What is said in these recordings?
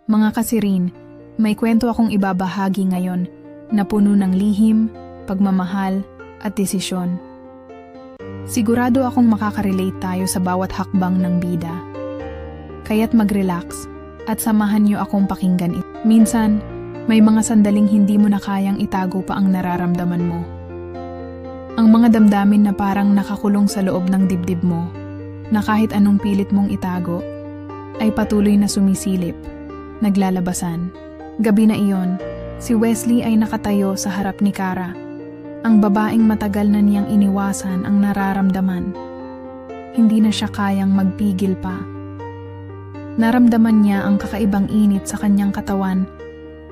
Mga kasirin, may kwento akong ibabahagi ngayon na puno ng lihim, pagmamahal, at desisyon. Sigurado akong makakarelate tayo sa bawat hakbang ng bida. Kaya't mag-relax at samahan niyo akong pakinggan ito. Minsan, may mga sandaling hindi mo na kayang itago pa ang nararamdaman mo. Ang mga damdamin na parang nakakulong sa loob ng dibdib mo, na kahit anong pilit mong itago, ay patuloy na sumisilip, naglalabasan. Gabi na iyon, si Wesley ay nakatayo sa harap ni Kara, ang babaeng matagal na niyang iniwasan ang nararamdaman. Hindi na siya kayang magpigil pa. Naramdaman niya ang kakaibang init sa kanyang katawan,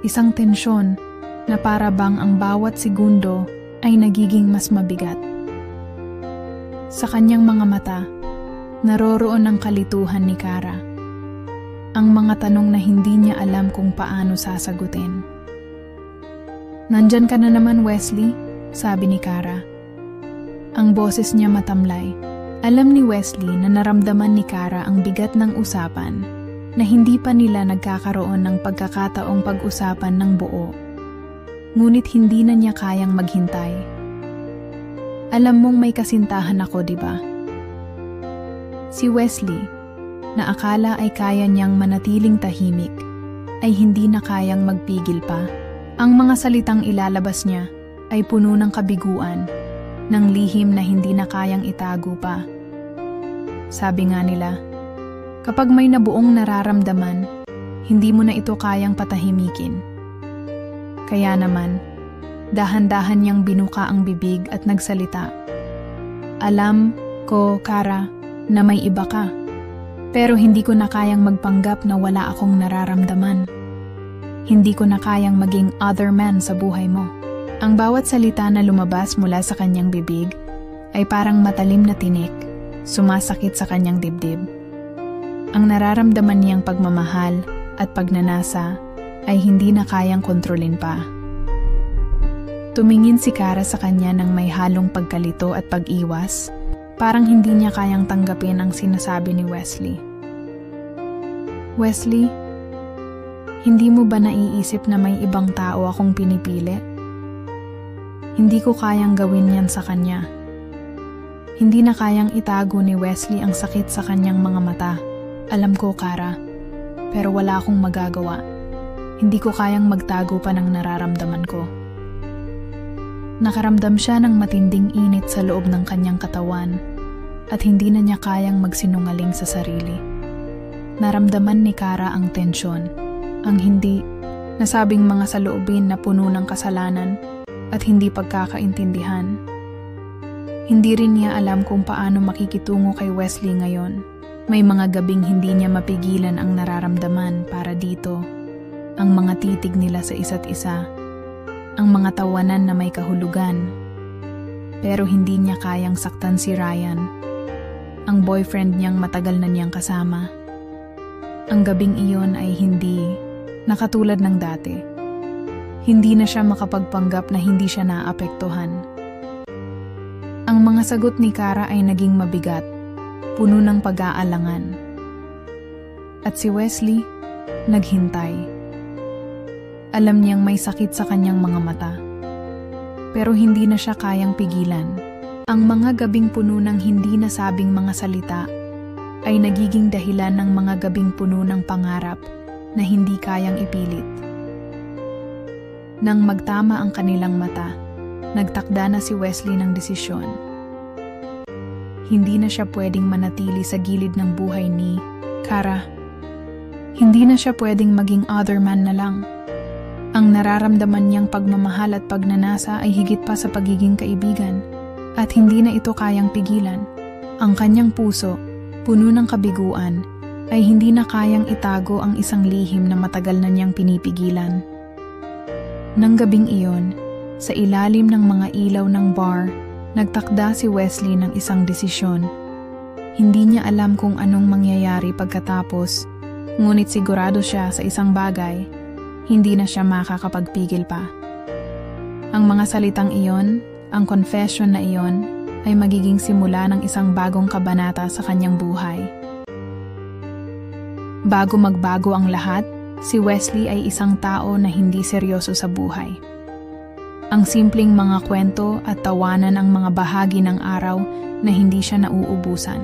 isang tensyon na para bang ang bawat segundo ay nagiging mas mabigat. Sa kanyang mga mata, naroroon ang kalituhan ni Kara. Ang mga tanong na hindi niya alam kung paano sasagutin. "Nandyan ka na naman, Wesley," sabi ni Kara. Ang boses niya matamlay. Alam ni Wesley na naramdaman ni Kara ang bigat ng usapan, na hindi pa nila nagkakaroon ng pagkakataong pag-usapan ng buo. Ngunit hindi na niya kayang maghintay. "Alam mong may kasintahan ako, di ba?" Si Wesley, na akala ay kaya niyang manatiling tahimik, ay hindi na kayang magpigil pa. Ang mga salitang ilalabas niya ay puno ng kabiguan, ng lihim na hindi na kayang itago pa. Sabi nga nila, kapag may nabuong nararamdaman, hindi mo na ito kayang patahimikin. Kaya naman, dahan-dahan niyang binuka ang bibig at nagsalita. "Alam ko, Kara, na may iba ka. Pero hindi ko na kayang magpanggap na wala akong nararamdaman. Hindi ko na kayang maging other man sa buhay mo." Ang bawat salita na lumabas mula sa kanyang bibig ay parang matalim na tinik, sumasakit sa kanyang dibdib. Ang nararamdaman niyang pagmamahal at pagnanasa ay hindi na kayang kontrolin pa. Tumingin si Kara sa kanya ng may halong pagkalito at pag-iwas, parang hindi niya kayang tanggapin ang sinasabi ni Wesley. "Wesley, hindi mo ba naiisip na may ibang tao akong pinipili? Hindi ko kayang gawin yan sa kanya." Hindi na kayang itago ni Wesley ang sakit sa kanyang mga mata. "Alam ko, Kara, pero wala akong magagawa. Hindi ko kayang magtago pa ng nararamdaman ko." Nakaramdam siya ng matinding init sa loob ng kanyang katawan at hindi na niya kayang magsinungaling sa sarili. Naramdaman ni Kara ang tensyon, ang hindi nasabing mga saloobin na puno ng kasalanan at hindi pagkakaintindihan. Hindi rin niya alam kung paano makikitungo kay Wesley ngayon. May mga gabing hindi niya mapigilan ang nararamdaman para dito. Ang mga titig nila sa isa't isa. Ang mga tawanan na may kahulugan. Pero hindi niya kayang saktan si Ryan, ang boyfriend niyang matagal na niyang kasama. Ang gabing iyon ay hindi nakatulad ng dati. Hindi na siya makapagpanggap na hindi siya naapektuhan. Ang mga sagot ni Kara ay naging mabigat, puno ng pag-aalangan. At si Wesley, naghintay. Alam niyang may sakit sa kanyang mga mata, pero hindi na siya kayang pigilan. Ang mga gabing puno ng hindi nasabing mga salita ay nagiging dahilan ng mga gabing puno ng pangarap na hindi kayang ipilit. Nang magtama ang kanilang mata, nagtakda na si Wesley ng desisyon. Hindi na siya pwedeng manatili sa gilid ng buhay ni Kara. Hindi na siya pwedeng maging other man na lang. Ang nararamdaman niyang pagmamahal at pagnanasa ay higit pa sa pagiging kaibigan, at hindi na ito kayang pigilan. Ang kanyang puso, puno ng kabiguan, ay hindi na kayang itago ang isang lihim na matagal na niyang pinipigilan. Nang gabing iyon, sa ilalim ng mga ilaw ng bar, nagtakda si Wesley ng isang desisyon. Hindi niya alam kung anong mangyayari pagkatapos, ngunit sigurado siya sa isang bagay: hindi na siya makakapagpigil pa. Ang mga salitang iyon, ang confession na iyon, ay magiging simula ng isang bagong kabanata sa kanyang buhay. Bago magbago ang lahat, si Wesley ay isang tao na hindi seryoso sa buhay. Ang simpleng mga kwento at tawanan ang mga bahagi ng araw na hindi siya nauubusan.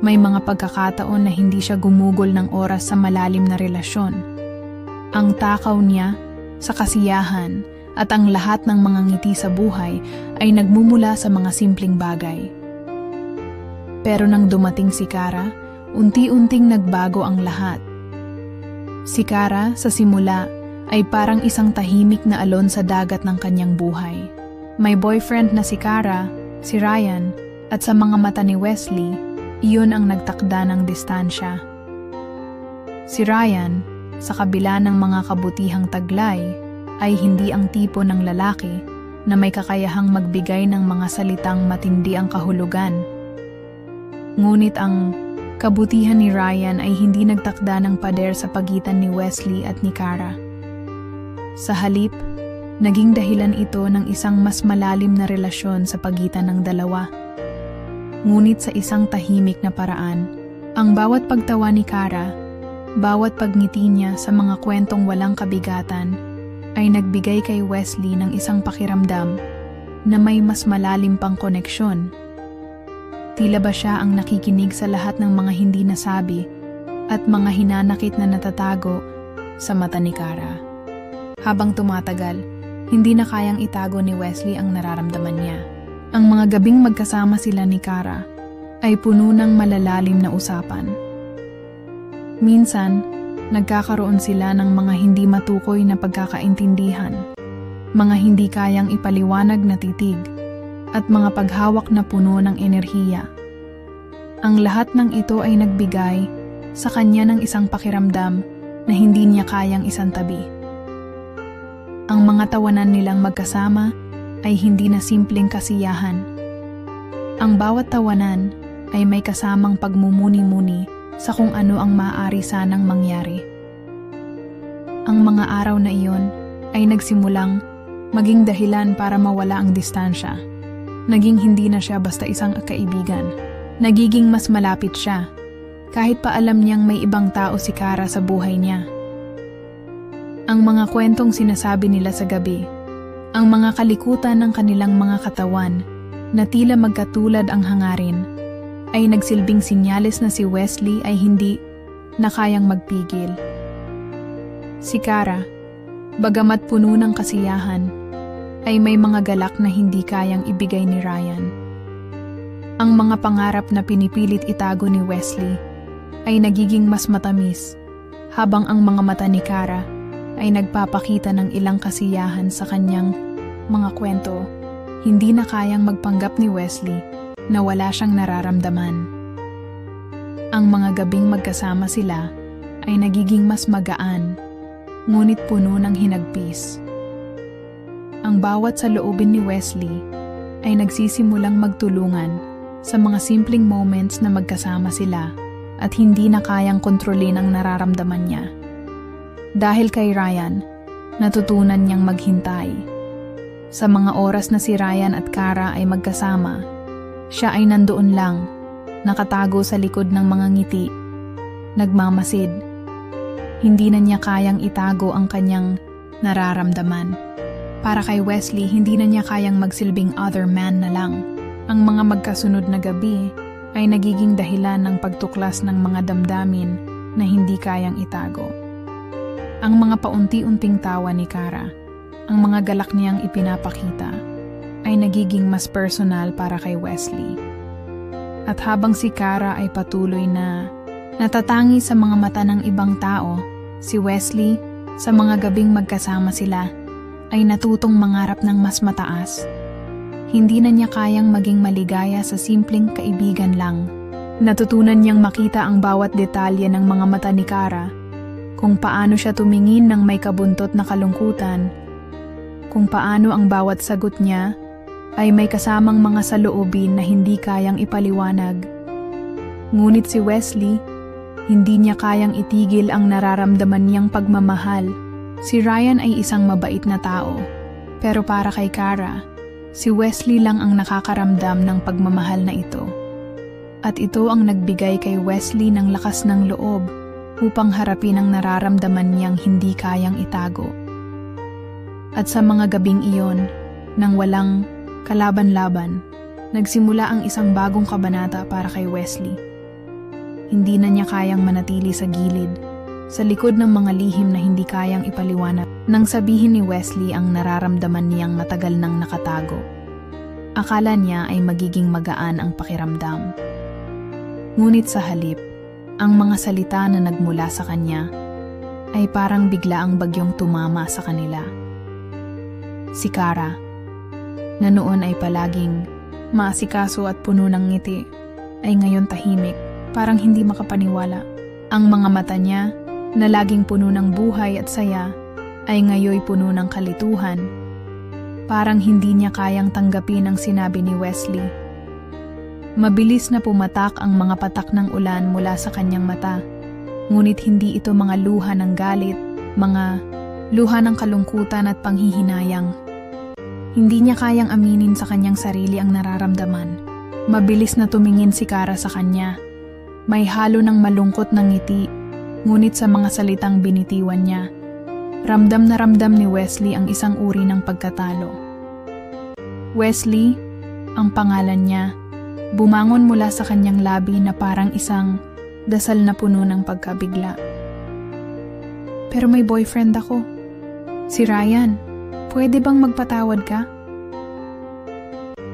May mga pagkakataon na hindi siya gumugol ng oras sa malalim na relasyon. Ang takaw niya sa kasiyahan at ang lahat ng mga ngiti sa buhay ay nagmumula sa mga simpleng bagay. Pero nang dumating si Cara, unti-unting nagbago ang lahat. Si Cara sa simula ay parang isang tahimik na alon sa dagat ng kanyang buhay. May boyfriend na si Cara, si Ryan, at sa mga mata ni Wesley, iyon ang nagtakda ng distansya. Si Ryan, sa kabila ng mga kabutihang taglay, ay hindi ang tipo ng lalaki na may kakayahang magbigay ng mga salitang matindi ang kahulugan. Ngunit ang kabutihan ni Ryan ay hindi nagtakda ng pader sa pagitan ni Wesley at ni Cara. Sa halip, naging dahilan ito ng isang mas malalim na relasyon sa pagitan ng dalawa. Ngunit sa isang tahimik na paraan, ang bawat pagtawa ni Cara, bawat pagngiti niya sa mga kwentong walang kabigatan, ay nagbigay kay Wesley ng isang pakiramdam na may mas malalim pang koneksyon. Tila ba siya ang nakikinig sa lahat ng mga hindi nasabi at mga hinanakit na natatago sa mata ni Cara. Habang tumatagal, hindi na kayang itago ni Wesley ang nararamdaman niya. Ang mga gabing magkasama sila ni Cara ay puno ng malalalim na usapan. Minsan, nagkakaroon sila ng mga hindi matukoy na pagkakaintindihan, mga hindi kayang ipaliwanag na titig, at mga paghawak na puno ng enerhiya. Ang lahat ng ito ay nagbigay sa kanya ng isang pakiramdam na hindi niya kayang isantabi. Ang mga tawanan nilang magkasama ay hindi na simpleng kasiyahan. Ang bawat tawanan ay may kasamang pagmumuni-muni sa kung ano ang maaari sanang mangyari. Ang mga araw na iyon ay nagsimulang maging dahilan para mawala ang distansya. Naging hindi na siya basta isang kaibigan. Nagiging mas malapit siya, kahit pa alam niyang may ibang tao si Cara sa buhay niya. Ang mga kwentong sinasabi nila sa gabi, ang mga kalikutan ng kanilang mga katawan na tila magkatulad ang hangarin, ay nagsilbing sinyales na si Wesley ay hindi na kayang magpigil. Si Cara, bagamat puno ng kasiyahan, ay may mga galak na hindi kayang ibigay ni Ryan. Ang mga pangarap na pinipilit itago ni Wesley ay nagiging mas matamis, habang ang mga mata ni Cara ay nagpapakita ng ilang kasiyahan sa kanyang mga kwento. Hindi na kayang magpanggap ni Wesley na wala siyang nararamdaman. Ang mga gabing magkasama sila ay nagiging mas magaan, ngunit puno ng hinagpis. Ang bawat saloobin ni Wesley ay nagsisimulang magtulungan sa mga simpleng moments na magkasama sila at hindi na kayang kontrolin ang nararamdaman niya. Dahil kay Ryan, natutunan niyang maghintay. Sa mga oras na si Ryan at Cara ay magkasama, siya ay nandoon lang, nakatago sa likod ng mga ngiti, nagmamasid. Hindi na niya kayang itago ang kanyang nararamdaman. Para kay Wesley, hindi na niya kayang magsilbing other man na lang. Ang mga magkasunod na gabi ay nagiging dahilan ng pagtuklas ng mga damdamin na hindi kayang itago. Ang mga paunti-unting tawa ni Cara, ang mga galak niyang ipinapakita, ay nagiging mas personal para kay Wesley. At habang si Cara ay patuloy na natatangi sa mga mata ng ibang tao, si Wesley, sa mga gabing magkasama sila, ay natutong mangarap ng mas mataas. Hindi na niya kayang maging maligaya sa simpleng kaibigan lang. Natutunan niyang makita ang bawat detalye ng mga mata ni Cara, kung paano siya tumingin ng may kabuntot na kalungkutan, kung paano ang bawat sagot niya ay may kasamang mga saloobin na hindi kayang ipaliwanag. Ngunit si Wesley, hindi niya kayang itigil ang nararamdaman niyang pagmamahal. Si Ryan ay isang mabait na tao, pero para kay Cara, si Wesley lang ang nakakaramdam ng pagmamahal na ito. At ito ang nagbigay kay Wesley ng lakas ng loob upang harapin ang nararamdaman niyang hindi kayang itago. At sa mga gabing iyon, nang walang kalaban-laban, nagsimula ang isang bagong kabanata para kay Wesley. Hindi na niya kayang manatili sa gilid, sa likod ng mga lihim na hindi kayang ipaliwanag, nang sabihin ni Wesley ang nararamdaman niyang matagal nang nakatago. Akala niya ay magiging magaan ang pakiramdam. Ngunit sa halip, ang mga salita na nagmula sa kanya ay parang biglaang bagyong tumama sa kanila. Si Kara, na noon ay palaging maasikaso at puno ng ngiti, ay ngayon tahimik, parang hindi makapaniwala. Ang mga mata niya, na laging puno ng buhay at saya, ay ngayoy puno ng kalituhan. Parang hindi niya kayang tanggapin ang sinabi ni Wesley. Mabilis na pumatak ang mga patak ng ulan mula sa kanyang mata, ngunit hindi ito mga luha ng galit, mga luha ng kalungkutan at panghihinayang. Hindi niya kayang aminin sa kanyang sarili ang nararamdaman. Mabilis na tumingin si Kara sa kanya. May halo ng malungkot na ngiti, ngunit sa mga salitang binitiwan niya, ramdam na ramdam ni Wesley ang isang uri ng pagkatalo. Wesley, ang pangalan niya, bumangon mula sa kanyang labi na parang isang dasal na puno ng pagkabigla. Pero may boyfriend ako. Si Ryan. Pwede bang magpatawad ka?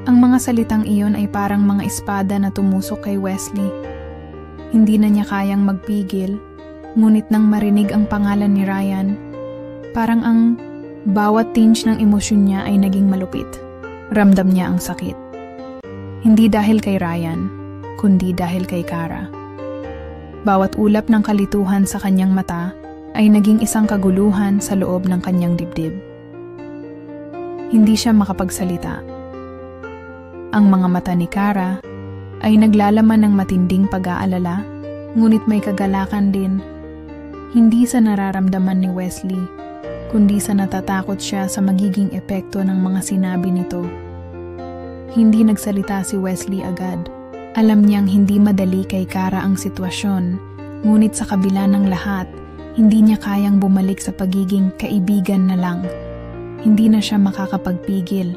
Ang mga salitang iyon ay parang mga espada na tumusok kay Wesley. Hindi na niya kayang magpigil, ngunit nang marinig ang pangalan ni Ryan, parang ang bawat tinge ng emosyon niya ay naging malupit. Ramdam niya ang sakit. Hindi dahil kay Ryan, kundi dahil kay Kara. Bawat ulap ng kalituhan sa kanyang mata ay naging isang kaguluhan sa loob ng kanyang dibdib. Hindi siya makapagsalita. Ang mga mata ni Kara ay naglalaman ng matinding pag-aalala, ngunit may kagalakan din. Hindi sa nararamdaman ni Wesley, kundi sa natatakot siya sa magiging epekto ng mga sinabi nito. Hindi nagsalita si Wesley agad. Alam niyang hindi madali kay Kara ang sitwasyon, ngunit sa kabila ng lahat, hindi niya kayang bumalik sa pagiging kaibigan na lang. Hindi na siya makakapagpigil.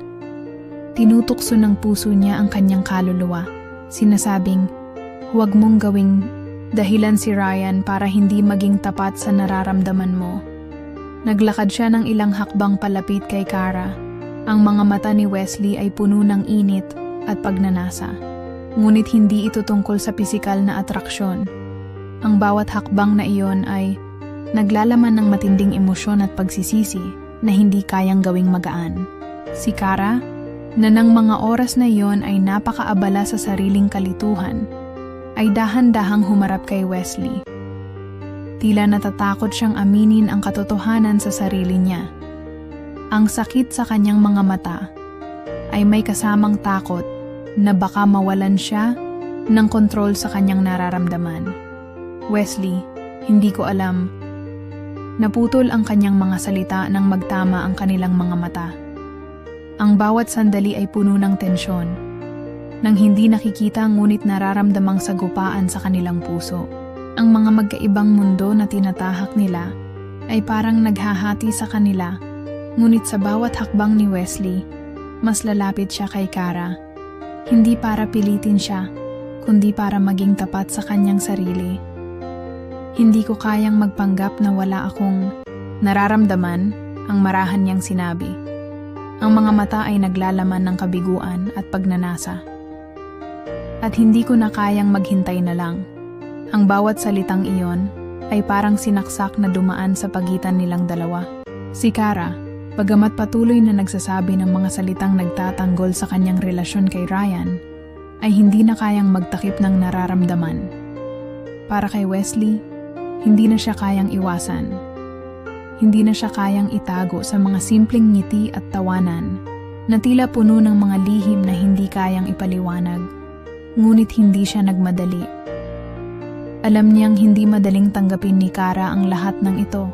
Tinutukso ng puso niya ang kanyang kaluluwa, sinasabing, huwag mong gawing dahilan si Ryan para hindi maging tapat sa nararamdaman mo. Naglakad siya ng ilang hakbang palapit kay Kara. Ang mga mata ni Wesley ay puno ng init at pagnanasa. Ngunit hindi ito tungkol sa pisikal na atraksyon. Ang bawat hakbang na iyon ay naglalaman ng matinding emosyon at pagsisisi na hindi kayang gawing magaan. Si Kara, na ng mga oras na iyon ay napakaabala sa sariling kalituhan, ay dahan-dahang humarap kay Wesley. Tila natatakot siyang aminin ang katotohanan sa sarili niya. Ang sakit sa kanyang mga mata ay may kasamang takot na baka mawalan siya ng kontrol sa kanyang nararamdaman. Wesley, hindi ko alam. Naputol ang kanyang mga salita nang magtama ang kanilang mga mata. Ang bawat sandali ay puno ng tensyon, nang hindi nakikita ngunit nararamdamang sagupaan sa kanilang puso. Ang mga magkaibang mundo na tinatahak nila ay parang naghahati sa kanila, ngunit sa bawat hakbang ni Wesley, mas lalapit siya kay Kara. Hindi para pilitin siya, kundi para maging tapat sa kanyang sarili. Hindi ko kayang magpanggap na wala akong nararamdaman, ang marahan niyang sinabi. Ang mga mata ay naglalaman ng kabiguan at pagnanasa. At hindi ko na kayang maghintay na lang. Ang bawat salitang iyon ay parang sinaksak na dumaan sa pagitan nilang dalawa. Si Kara, bagamat patuloy na nagsasabi ng mga salitang nagtatanggol sa kanyang relasyon kay Ryan, ay hindi na kayang magtakip ng nararamdaman. Para kay Wesley, hindi na siya kayang iwasan. Hindi na siya kayang itago sa mga simpleng ngiti at tawanan na tila puno ng mga lihim na hindi kayang ipaliwanag, ngunit hindi siya nagmadali. Alam niyang hindi madaling tanggapin ni Kara ang lahat ng ito,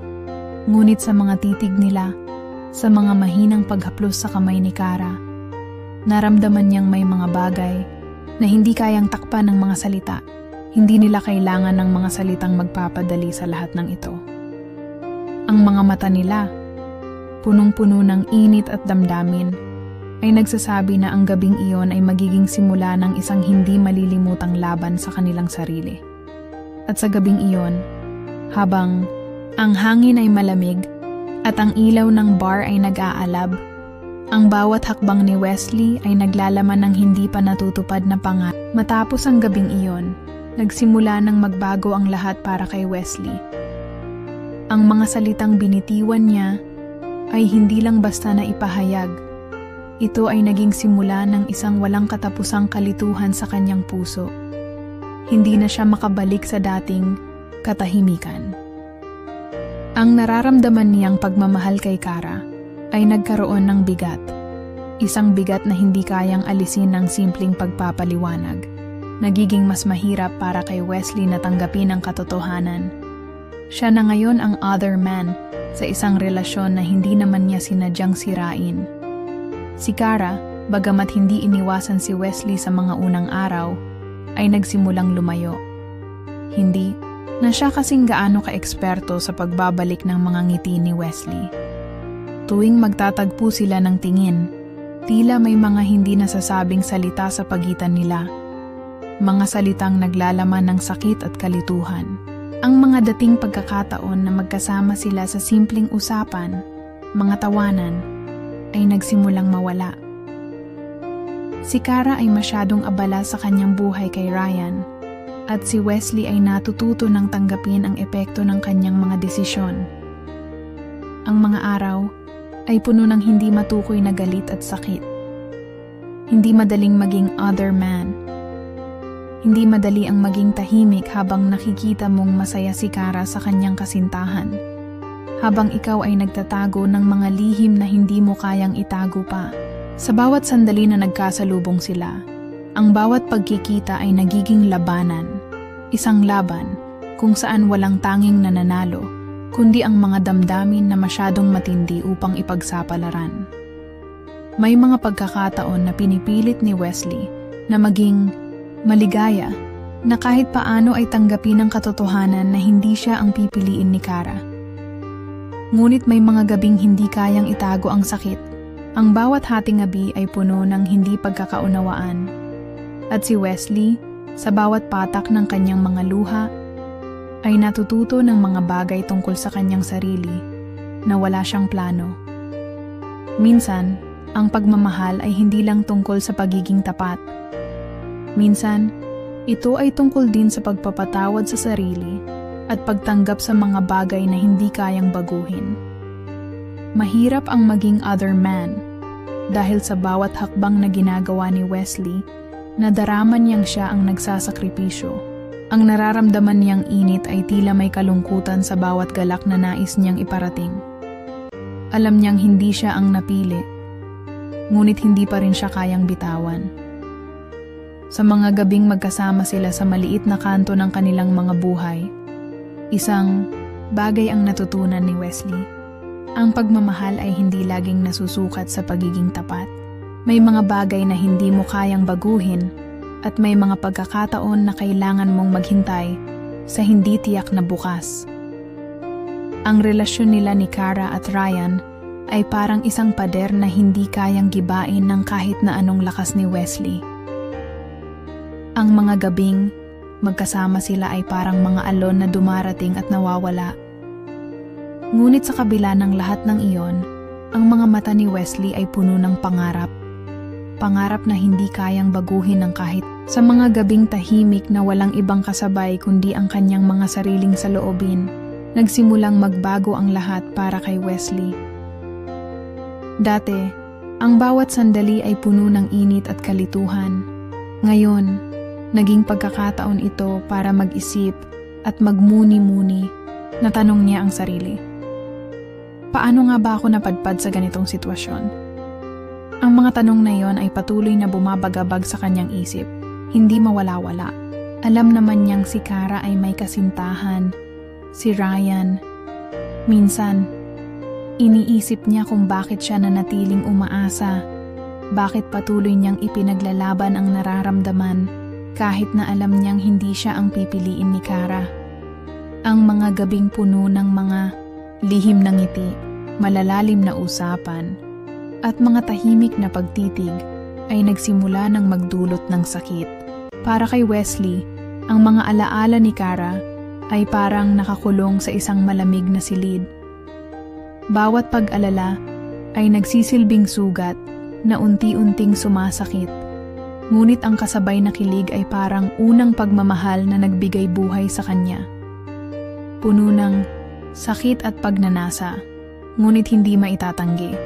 ngunit sa mga titig nila, sa mga mahinang paghaplos sa kamay ni Kara, naramdaman niyang may mga bagay na hindi kayang takpan ng mga salita. Hindi nila kailangan ng mga salitang magpapadali sa lahat ng ito. Ang mga mata nila, punong-puno ng init at damdamin, ay nagsasabi na ang gabing iyon ay magiging simula ng isang hindi malilimutang laban sa kanilang sarili. At sa gabing iyon, habang ang hangin ay malamig at ang ilaw ng bar ay nag-aalab, ang bawat hakbang ni Wesley ay naglalaman ng hindi pa natutupad na pangarap. Matapos ang gabing iyon, nagsimula ng magbago ang lahat para kay Wesley. Ang mga salitang binitiwan niya ay hindi lang basta na ipahayag. Ito ay naging simula ng isang walang katapusang kalituhan sa kanyang puso. Hindi na siya makabalik sa dating katahimikan. Ang nararamdaman niyang pagmamahal kay Kara ay nagkaroon ng bigat. Isang bigat na hindi kayang alisin ng simpleng pagpapaliwanag. Nagiging mas mahirap para kay Wesley na tanggapin ang katotohanan. Siya na ngayon ang other man sa isang relasyon na hindi naman niya sinadyang sirain. Si Kara, bagamat hindi iniwasan si Wesley sa mga unang araw, ay nagsimulang lumayo. Hindi na siya kasing gaano ka-eksperto sa pagbabalik ng mga ngiti ni Wesley. Tuwing magtatagpo sila ng tingin, tila may mga hindi nasasabing salita sa pagitan nila. Mga salitang naglalaman ng sakit at kalituhan. Ang mga dating pagkakataon na magkasama sila sa simpleng usapan, mga tawanan, ay nagsimulang mawala. Si Kara ay masyadong abala sa kanyang buhay kay Ryan, at si Wesley ay natututo ng tanggapin ang epekto ng kanyang mga desisyon. Ang mga araw ay puno ng hindi matukoy na galit at sakit. Hindi madaling maging other man. Hindi madali ang maging tahimik habang nakikita mong masaya si Kara sa kanyang kasintahan. Habang ikaw ay nagtatago ng mga lihim na hindi mo kayang itago pa. Sa bawat sandali na nagkasalubong sila, ang bawat pagkikita ay nagiging labanan. Isang laban kung saan walang tanging nananalo, kundi ang mga damdamin na masyadong matindi upang ipagsapalaran. May mga pagkakataon na pinipilit ni Wesley na maging maligaya, na kahit paano ay tanggapin ang katotohanan na hindi siya ang pipiliin ni Kara. Ngunit may mga gabing hindi kayang itago ang sakit. Ang bawat hating gabi ay puno ng hindi pagkakaunawaan. At si Wesley, sa bawat patak ng kanyang mga luha, ay natututo ng mga bagay tungkol sa kanyang sarili na wala siyang plano. Minsan, ang pagmamahal ay hindi lang tungkol sa pagiging tapat. Minsan, ito ay tungkol din sa pagpapatawad sa sarili at pagtanggap sa mga bagay na hindi kayang baguhin. Mahirap ang maging other man dahil sa bawat hakbang na ginagawa ni Wesley, nadaraman niyang siya ang nagsasakripisyo. Ang nararamdaman niyang init ay tila may kalungkutan sa bawat galak na nais niyang iparating. Alam niyang hindi siya ang napili, ngunit hindi pa rin siya kayang bitawan. Sa mga gabing magkasama sila sa maliit na kanto ng kanilang mga buhay, isang bagay ang natutunan ni Wesley. Ang pagmamahal ay hindi laging nasusukat sa pagiging tapat. May mga bagay na hindi mo kayang baguhin at may mga pagkakataon na kailangan mong maghintay sa hindi tiyak na bukas. Ang relasyon nila ni Kara at Ryan ay parang isang pader na hindi kayang gibain ng kahit na anong lakas ni Wesley. Ang mga gabing magkasama sila ay parang mga alon na dumarating at nawawala. Ngunit sa kabila ng lahat ng iyon, ang mga mata ni Wesley ay puno ng pangarap. Pangarap na hindi kayang baguhin ng kahit sa mga gabing tahimik na walang ibang kasabay kundi ang kanyang mga sariling saloobin. Nagsimulang magbago ang lahat para kay Wesley. Dati, ang bawat sandali ay puno ng init at kalituhan. Ngayon, naging pagkakataon ito para mag-isip at magmuni-muni na tanong niya ang sarili. Paano nga ba ako napadpad sa ganitong sitwasyon? Ang mga tanong na iyon ay patuloy na bumabagabag sa kanyang isip, hindi mawala-wala. Alam naman niyang si Kara ay may kasintahan, si Ryan. Minsan, iniisip niya kung bakit siya nanatiling umaasa, bakit patuloy niyang ipinaglalaban ang nararamdaman kahit na alam niyang hindi siya ang pipiliin ni Kara. Ang mga gabing puno ng mga lihim na ngiti, malalalim na usapan, at mga tahimik na pagtitig ay nagsimula ng magdulot ng sakit. Para kay Wesley, ang mga alaala ni Kara ay parang nakakulong sa isang malamig na silid. Bawat pag-alala ay nagsisilbing sugat na unti-unting sumasakit. Ngunit ang kasabay na kilig ay parang unang pagmamahal na nagbigay buhay sa kanya. Puno ng sakit at pagnanasa, ngunit hindi maitatanggi.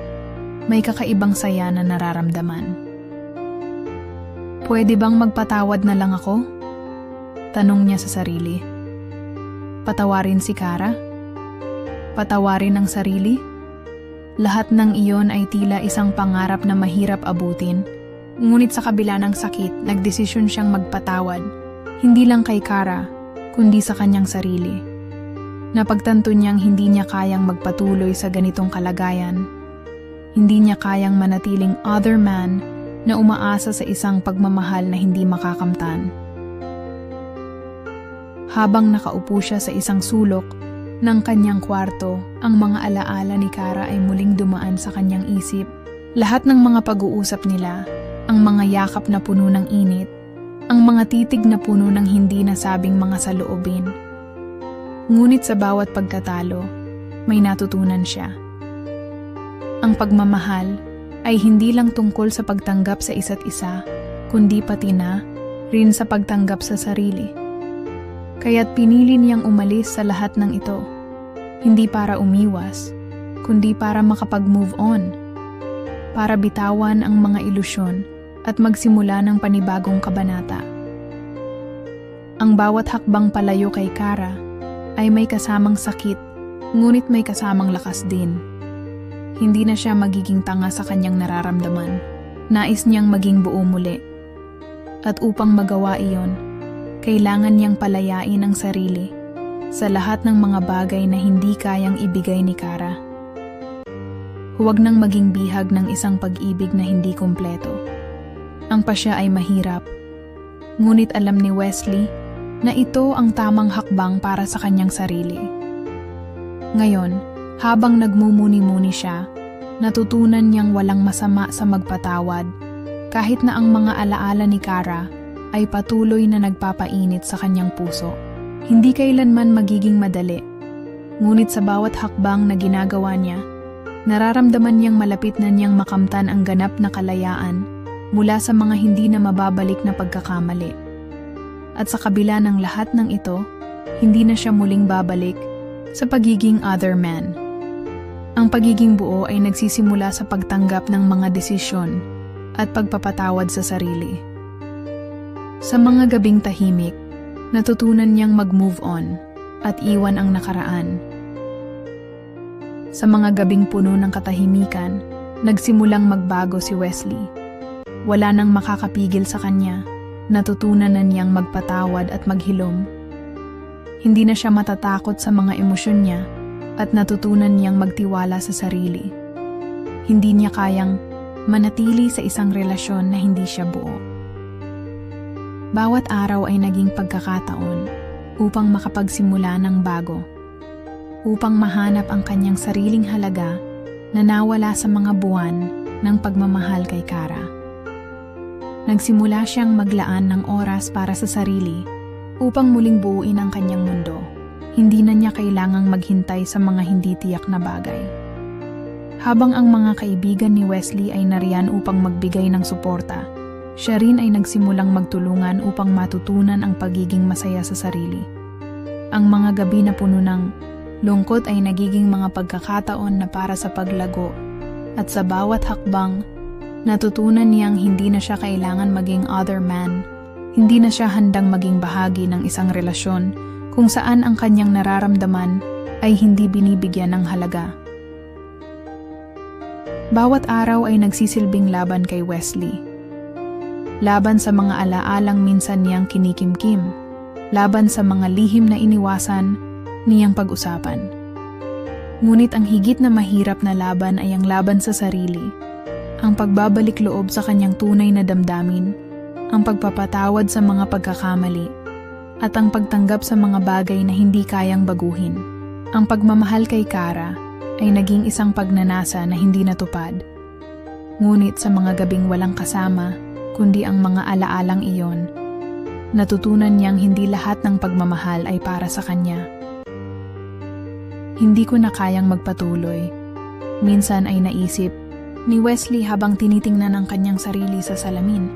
May kakaibang saya na nararamdaman. Pwede bang magpatawad na lang ako? Tanong niya sa sarili. Patawarin si Kara? Patawarin ang sarili? Lahat ng iyon ay tila isang pangarap na mahirap abutin. Ngunit sa kabila ng sakit, nagdesisyon siyang magpatawad. Hindi lang kay Kara, kundi sa kanyang sarili. Napagtanto niyang hindi niya kayang magpatuloy sa ganitong kalagayan. Hindi niya kayang manatiling other man na umaasa sa isang pagmamahal na hindi makakamtan. Habang nakaupo siya sa isang sulok ng kanyang kwarto, ang mga alaala ni Kara ay muling dumaan sa kanyang isip. Lahat ng mga pag-uusap nila, ang mga yakap na puno ng init, ang mga titig na puno ng hindi nasabing mga saloobin. Ngunit sa bawat pagkatalo, may natutunan siya. Ang pagmamahal ay hindi lang tungkol sa pagtanggap sa isa't isa, kundi pati na rin sa pagtanggap sa sarili. Kaya't pinili niyang umalis sa lahat ng ito, hindi para umiwas, kundi para makapag-move on, para bitawan ang mga ilusyon at magsimula ng panibagong kabanata. Ang bawat hakbang palayo kay Kara ay may kasamang sakit, ngunit may kasamang lakas din. Hindi na siya magiging tanga sa kanyang nararamdaman. Nais niyang maging buo muli. At upang magawa iyon, kailangan niyang palayain ang sarili sa lahat ng mga bagay na hindi kayang ibigay ni Kara. Huwag nang maging bihag ng isang pag-ibig na hindi kumpleto. Ang pasya ay mahirap, ngunit alam ni Wesley na ito ang tamang hakbang para sa kanyang sarili. Ngayon, habang nagmumuni-muni siya, natutunan niyang walang masama sa magpatawad, kahit na ang mga alaala ni Kara ay patuloy na nagpapainit sa kanyang puso. Hindi kailanman magiging madali, ngunit sa bawat hakbang na ginagawa niya, nararamdaman niyang malapit na niyang makamtan ang ganap na kalayaan mula sa mga hindi na mababalik na pagkakamali. At sa kabila ng lahat ng ito, hindi na siya muling babalik sa pagiging other man. Ang pagiging buo ay nagsisimula sa pagtanggap ng mga desisyon at pagpapatawad sa sarili. Sa mga gabing tahimik, natutunan niyang mag-move on at iwan ang nakaraan. Sa mga gabing puno ng katahimikan, nagsimulang magbago si Wesley. Wala nang makakapigil sa kanya, natutunan na niyang magpatawad at maghilom. Hindi na siya matatakot sa mga emosyon niya at natutunan niyang magtiwala sa sarili. Hindi niya kayang manatili sa isang relasyon na hindi siya buo. Bawat araw ay naging pagkakataon upang makapagsimula ng bago, upang mahanap ang kanyang sariling halaga na nawala sa mga buwan ng pagmamahal kay Kara. Nagsimula siyang maglaan ng oras para sa sarili upang muling buuin ang kanyang mundo. Hindi na niya kailangang maghintay sa mga hindi tiyak na bagay. Habang ang mga kaibigan ni Wesley ay nariyan upang magbigay ng suporta, siya rin ay nagsimulang magtulungan upang matutunan ang pagiging masaya sa sarili. Ang mga gabi na puno ng lungkot ay nagiging mga pagkakataon na para sa paglago, at sa bawat hakbang, natutunan niyang hindi na siya kailangan maging other man. Hindi na siya handang maging bahagi ng isang relasyon kung saan ang kanyang nararamdaman ay hindi binibigyan ng halaga. Bawat araw ay nagsisilbing laban kay Wesley. Laban sa mga alaalang minsan niyang kinikimkim, laban sa mga lihim na iniwasan niyang pag-usapan. Ngunit ang higit na mahirap na laban ay ang laban sa sarili, ang pagbabalik loob sa kanyang tunay na damdamin, ang pagpapatawad sa mga pagkakamali, at ang pagtanggap sa mga bagay na hindi kayang baguhin. Ang pagmamahal kay Kara ay naging isang pagnanasa na hindi natupad. Ngunit sa mga gabing walang kasama, kundi ang mga alaalang iyon, natutunan niyang hindi lahat ng pagmamahal ay para sa kanya. Hindi ko na kayang magpatuloy. Minsan ay naisip ni Wesley habang tinitingnan ang kanyang sarili sa salamin.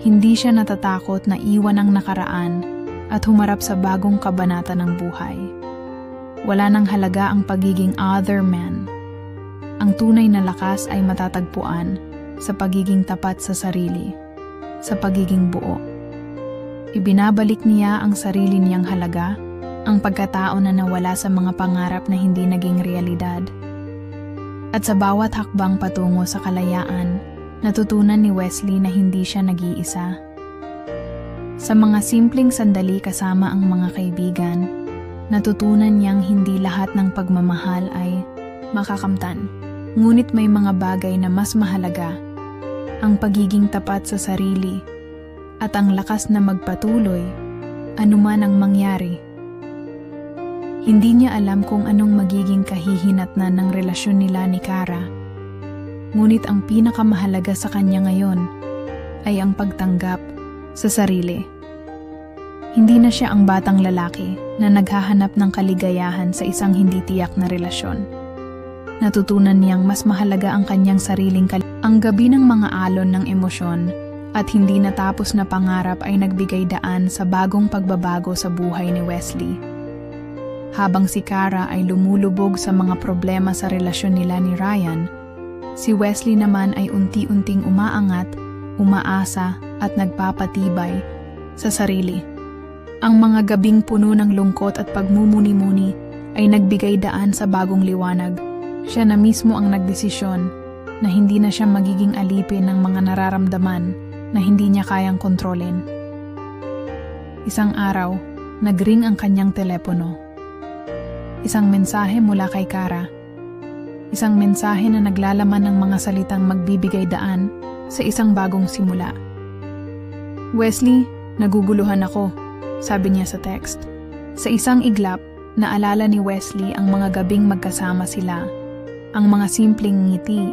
Hindi siya natatakot na iwan ang nakaraan at humarap sa bagong kabanata ng buhay. Wala nang halaga ang pagiging other man. Ang tunay na lakas ay matatagpuan sa pagiging tapat sa sarili, sa pagiging buo. Ibinabalik niya ang sarili niyang halaga, ang pagkatao na nawala sa mga pangarap na hindi naging realidad. At sa bawat hakbang patungo sa kalayaan, natutunan ni Wesley na hindi siya nag-iisa. Sa mga simpleng sandali kasama ang mga kaibigan, natutunan niyang hindi lahat ng pagmamahal ay makakamtan. Ngunit may mga bagay na mas mahalaga, ang pagiging tapat sa sarili at ang lakas na magpatuloy, anuman ang mangyari. Hindi niya alam kung anong magiging kahihinatnan ng relasyon nila ni Kara. Ngunit ang pinakamahalaga sa kanya ngayon ay ang pagtanggap sa sarili. Hindi na siya ang batang lalaki na naghahanap ng kaligayahan sa isang hindi tiyak na relasyon. Natutunan niyang mas mahalaga ang kanyang sariling Ang gabi ng mga alon ng emosyon at hindi natapos na pangarap ay nagbigay daan sa bagong pagbabago sa buhay ni Wesley. Habang si Kara ay lumulubog sa mga problema sa relasyon nila ni Ryan, si Wesley naman ay unti-unting umaangat, umaasa at nagpapatibay sa sarili. Ang mga gabing puno ng lungkot at pagmumuni-muni ay nagbigay daan sa bagong liwanag. Siya na mismo ang nagdesisyon na hindi na siya magiging alipin ng mga nararamdaman na hindi niya kayang kontrolin. Isang araw, nagring ang kanyang telepono. Isang mensahe mula kay Kara. Isang mensahe na naglalaman ng mga salitang magbibigay daan sa isang bagong simula. Wesley, naguguluhan ako, sabi niya sa text. Sa isang iglap, naalala ni Wesley ang mga gabing magkasama sila, ang mga simpleng ngiti,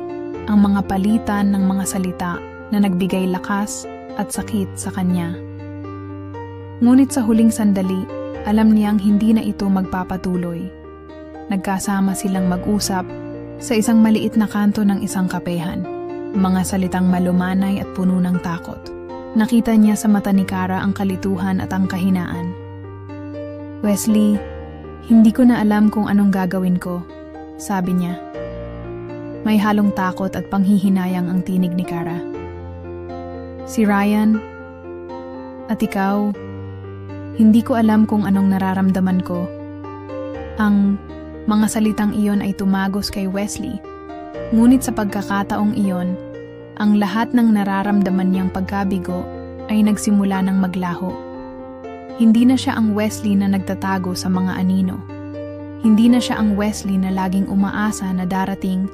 ang mga palitan ng mga salita na nagbigay lakas at sakit sa kanya. Ngunit sa huling sandali, alam niyang hindi na ito magpapatuloy. Nagkasama silang mag-usap sa isang maliit na kanto ng isang kapehan, mga salitang malumanay at puno ng takot. Nakita niya sa mata ni Kara ang kalituhan at ang kahinaan. Wesley, hindi ko na alam kung anong gagawin ko, sabi niya. May halong takot at panghihinayang ang tinig ni Kara. Si Ryan, at ikaw, hindi ko alam kung anong nararamdaman ko. Ang mga salitang iyon ay tumagos kay Wesley, ngunit sa pagkakataong iyon, ang lahat ng nararamdaman niyang pagkabigo ay nagsimula ng maglaho. Hindi na siya ang Wesley na nagtatago sa mga anino. Hindi na siya ang Wesley na laging umaasa na darating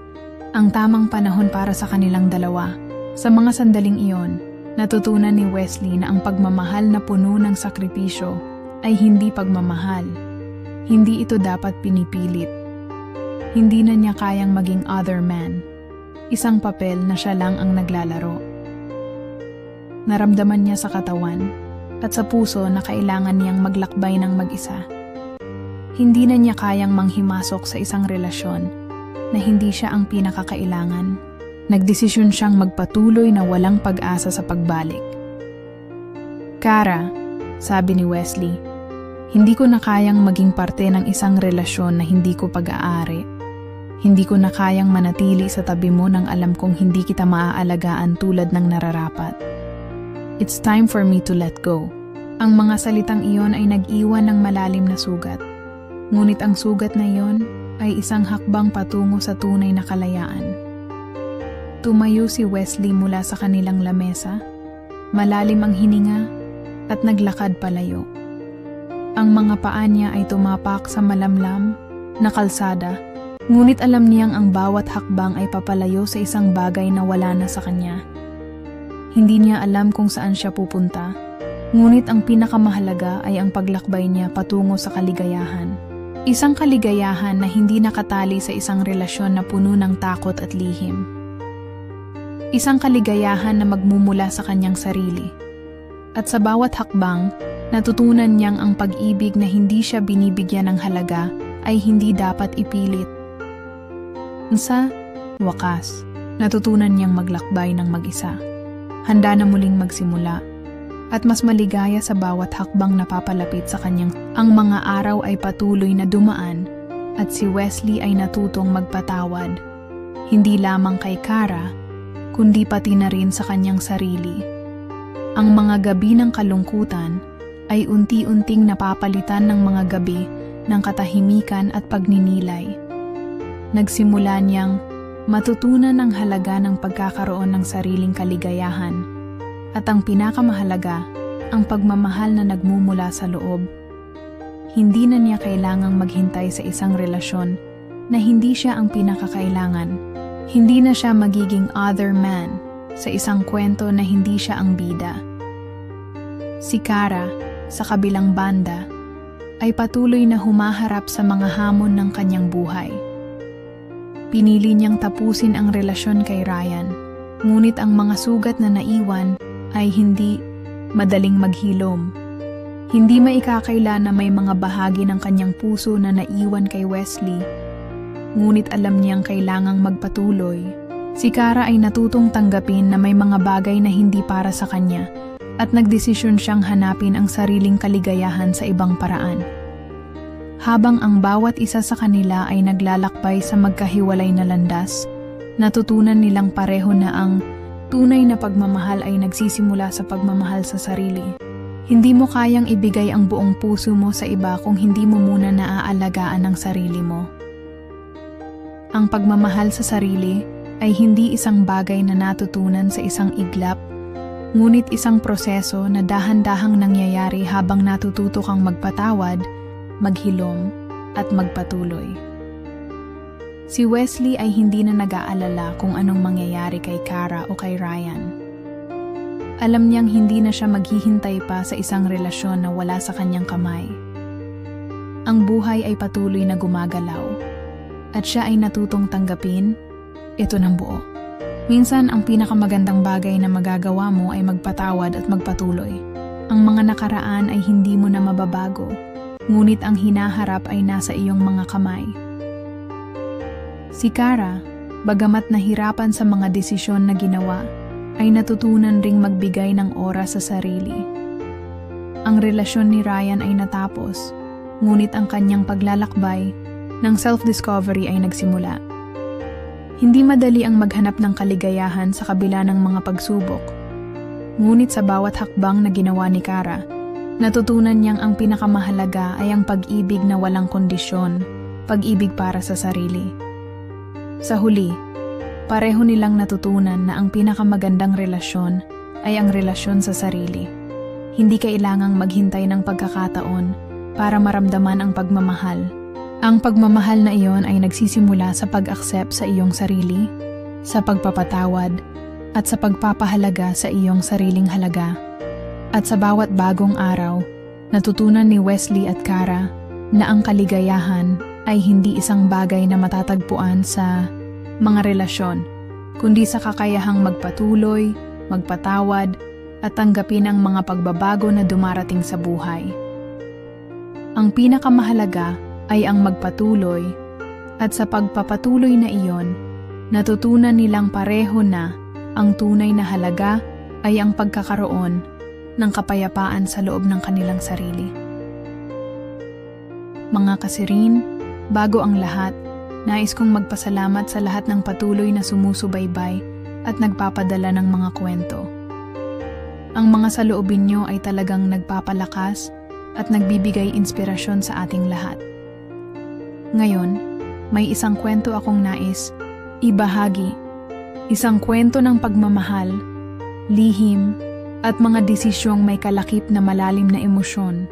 ang tamang panahon para sa kanilang dalawa. Sa mga sandaling iyon, natutunan ni Wesley na ang pagmamahal na puno ng sakripisyo ay hindi pagmamahal. Hindi ito dapat pinipilit. Hindi na niya kayang maging other man. Isang papel na siya lang ang naglalaro. Naramdaman niya sa katawan at sa puso na kailangan niyang maglakbay ng mag-isa. Hindi na niya kayang manghimasok sa isang relasyon na hindi siya ang pinakakailangan. Nagdesisyon siyang magpatuloy na walang pag-asa sa pagbalik. Kara, sabi ni Wesley, hindi ko na kayang maging parte ng isang relasyon na hindi ko pag-aari. Hindi ko na kayang manatili sa tabi mo nang alam kong hindi kita maaalagaan tulad ng nararapat. It's time for me to let go. Ang mga salitang iyon ay nag-iwan ng malalim na sugat. Ngunit ang sugat na iyon ay isang hakbang patungo sa tunay na kalayaan. Tumayo si Wesley mula sa kanilang lamesa, malalim ang hininga at naglakad palayo. Ang mga paa niya ay tumapak sa malamlam na kalsada. Ngunit alam niyang ang bawat hakbang ay papalayo sa isang bagay na wala na sa kanya. Hindi niya alam kung saan siya pupunta, ngunit ang pinakamahalaga ay ang paglakbay niya patungo sa kaligayahan. Isang kaligayahan na hindi nakatali sa isang relasyon na puno ng takot at lihim. Isang kaligayahan na magmumula sa kanyang sarili. At sa bawat hakbang, natutunan niyang ang pag-ibig na hindi siya binibigyan ng halaga ay hindi dapat ipilit. Sa wakas, natutunan niyang maglakbay ng mag-isa. Handa na muling magsimula. At mas maligaya sa bawat hakbang na papalapit sa kanyang. Ang mga araw ay patuloy na dumaan at si Wesley ay natutong magpatawad. Hindi lamang kay Kara, kundi pati na rin sa kanyang sarili. Ang mga gabi ng kalungkutan ay unti-unting napapalitan ng mga gabi ng katahimikan at pagninilay. Nagsimula niyang matutunan ang halaga ng pagkakaroon ng sariling kaligayahan. At ang pinakamahalaga, ang pagmamahal na nagmumula sa loob. Hindi na niya kailangang maghintay sa isang relasyon na hindi siya ang pinakakailangan. Hindi na siya magiging other man sa isang kwento na hindi siya ang bida. Si Kara, sa kabilang banda, ay patuloy na humaharap sa mga hamon ng kanyang buhay. Pinili niyang tapusin ang relasyon kay Ryan, ngunit ang mga sugat na naiwan ay hindi madaling maghilom. Hindi maikakaila na may mga bahagi ng kanyang puso na naiwan kay Wesley, ngunit alam niyang kailangang magpatuloy. Si Kara ay natutong tanggapin na may mga bagay na hindi para sa kanya at nagdesisyon siyang hanapin ang sariling kaligayahan sa ibang paraan. Habang ang bawat isa sa kanila ay naglalakbay sa magkahiwalay na landas, natutunan nilang pareho na ang tunay na pagmamahal ay nagsisimula sa pagmamahal sa sarili. Hindi mo kayang ibigay ang buong puso mo sa iba kung hindi mo muna naaalagaan ang sarili mo. Ang pagmamahal sa sarili ay hindi isang bagay na natutunan sa isang iglap, ngunit isang proseso na dahan-dahang nangyayari habang natututo kang magpatawad, maghilom, at magpatuloy. Si Wesley ay hindi na nag-aalala kung anong mangyayari kay Kara o kay Ryan. Alam niyang hindi na siya maghihintay pa sa isang relasyon na wala sa kanyang kamay. Ang buhay ay patuloy na gumagalaw, at siya ay natutong tanggapin ito ng buo. Minsan ang pinakamagandang bagay na magagawa mo ay magpatawad at magpatuloy. Ang mga nakaraan ay hindi mo na mababago, ngunit ang hinaharap ay nasa iyong mga kamay. Si Kara, bagamat nahirapan sa mga desisyon na ginawa, ay natutunan ring magbigay ng oras sa sarili. Ang relasyon ni Ryan ay natapos, ngunit ang kanyang paglalakbay ng self-discovery ay nagsimula. Hindi madali ang maghanap ng kaligayahan sa kabila ng mga pagsubok. Ngunit sa bawat hakbang na ginawa ni Kara, natutunan niyang ang pinakamahalaga ay ang pag-ibig na walang kondisyon, pag-ibig para sa sarili. Sa huli, pareho nilang natutunan na ang pinakamagandang relasyon ay ang relasyon sa sarili. Hindi kailangang maghintay ng pagkakataon para maramdaman ang pagmamahal. Ang pagmamahal na iyon ay nagsisimula sa pag-accept sa iyong sarili, sa pagpapatawad, at sa pagpapahalaga sa iyong sariling halaga. At sa bawat bagong araw, natutunan ni Wesley at Kara na ang kaligayahan ay hindi isang bagay na matatagpuan sa mga relasyon, kundi sa kakayahang magpatuloy, magpatawad, at tanggapin ang mga pagbabago na dumarating sa buhay. Ang pinakamahalaga ay ang magpatuloy, at sa pagpapatuloy na iyon, natutunan nilang pareho na ang tunay na halaga ay ang pagkakaroon ng kapayapaan sa loob ng kanilang sarili. Mga kasirin, bago ang lahat, nais kong magpasalamat sa lahat ng patuloy na sumusubaybay at nagpapadala ng mga kwento. Ang mga saloobin nyo ay talagang nagpapalakas at nagbibigay inspirasyon sa ating lahat. Ngayon, may isang kwento akong nais ibahagi. Isang kwento ng pagmamahal, lihim, at mga desisyong may kalakip na malalim na emosyon.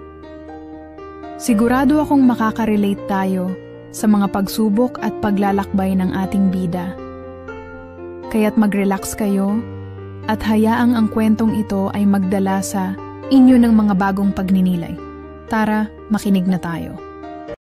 Sigurado akong makaka-relate tayo sa mga pagsubok at paglalakbay ng ating bida. Kaya't mag-relax kayo, at hayaang ang kwentong ito ay magdala sa inyo ng mga bagong pagninilay. Tara, makinig na tayo.